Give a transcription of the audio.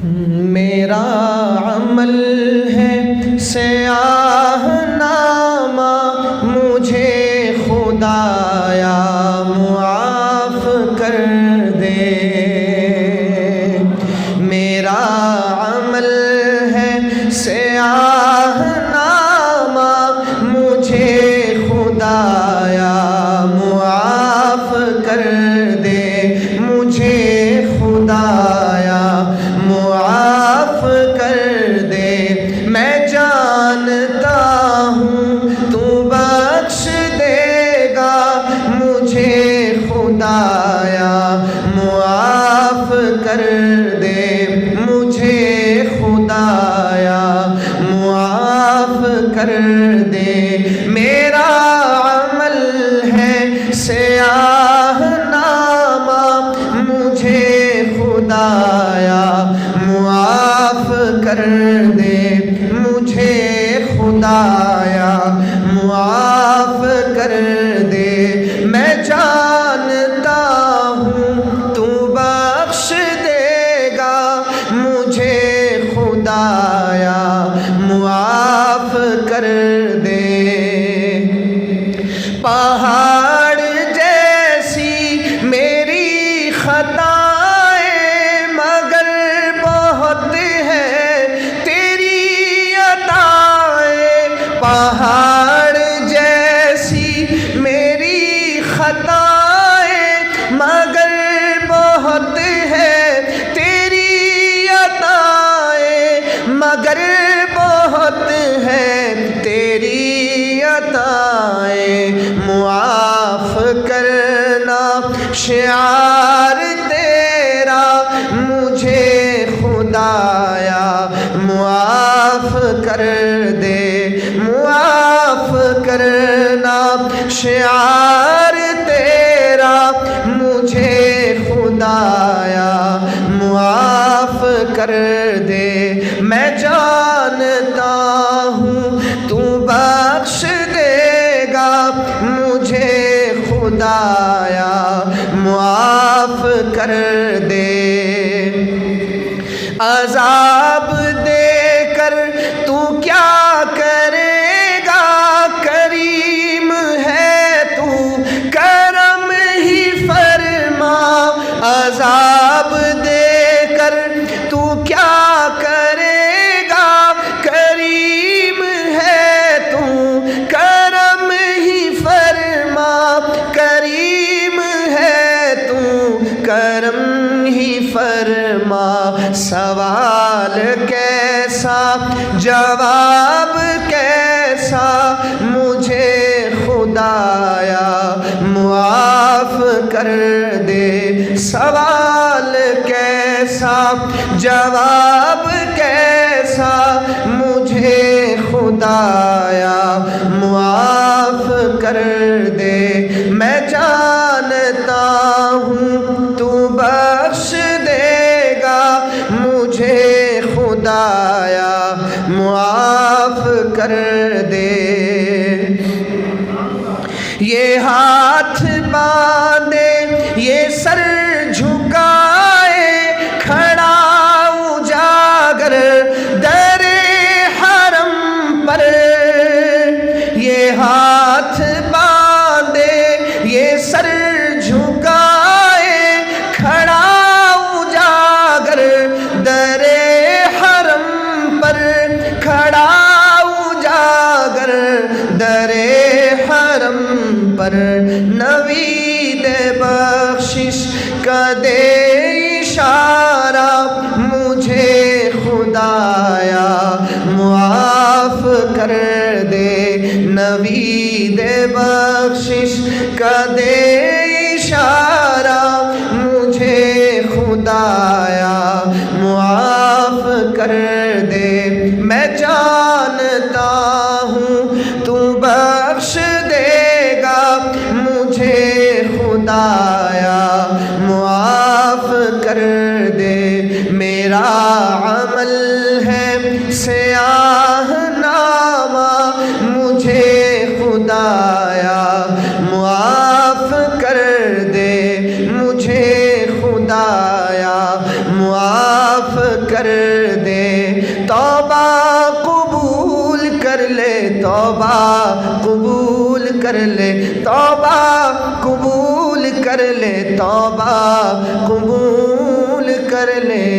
میرا عمل ہے سیاہ نامہ، مجھے خدایا معاف کر دے۔ میرا عمل ہے سیاہ نامہ، مجھے خدایا معاف کر دے، مجھے خدایا معاف کر دے۔ میں جانتا ہوں تو بخش دے گا، مجھے خدایا معاف کر دے، مجھے خدایا معاف کر دے۔ میرا عمل ہے سیاہ نامہ، مجھے خدایا معاف کر دے، مجھے خدایا معاف کر دے۔ میں جانتا ہوں تو بخش دے گا، مجھے خدایا معاف کر دے۔ پہاڑ جیسی میری خطائیں، مگر بہت ہے تیری عطائیں۔ پہاڑ جیسی میری خطائیں، مگر بہت ہے تیری عطائیں، مگر بہت ہے تیری عطائیں۔ معاف کرنا شعار تیرا، مجھے خدایا معاف کر دے، معاف کرنا شعار تیرا، مجھے خدایا معاف کر دے۔ میں جانتا ہوں تو بخش دے گا، مجھے خدایا معاف کر دے۔ عذاب دے کر تو کیا کرے گا، کریم ہے تو کرم ہی فرما۔ عذاب دے کر تو کیا کرے گا، کریم ہے تو کرم ہی فرما، کریم ہے تو کرم ہی فرما۔ سوال کیسا جواب کیسا، مجھے خدایا معاف کر دے۔ سوال کیسا جواب کیسا، مجھے خدایا معاف کر دے۔ میں جانتا ہوں تو بخش دے گا، مجھے خدایا معاف کر دے۔ یہ ہاتھ باندھے یہ سر جھکائے، کھڑا اجاگر در حرم پر۔ یہ ہاتھ باندھے یہ سر جھکائے، کھڑا اجاگر در حرم پر، کھڑا اجاگر در حرم پر۔ نوید بخشش کا دے اشارہ، مجھے خدایا معاف کر دے۔ نوید بخشش کا دے اشارہ، مجھے خدایا معاف کر دے۔ میں جانتا ہوں تو بخش دے گا، مجھے خدایا معاف کر دے۔ میرا عمل ہے سیاہ نامہ، مجھے خدایا معاف کر دے، مجھے خدایا معاف کر دے، توبہ قبول کر لے، توبہ قبول کر لے، توبہ قبول کر لے، توبہ قبول کر لے۔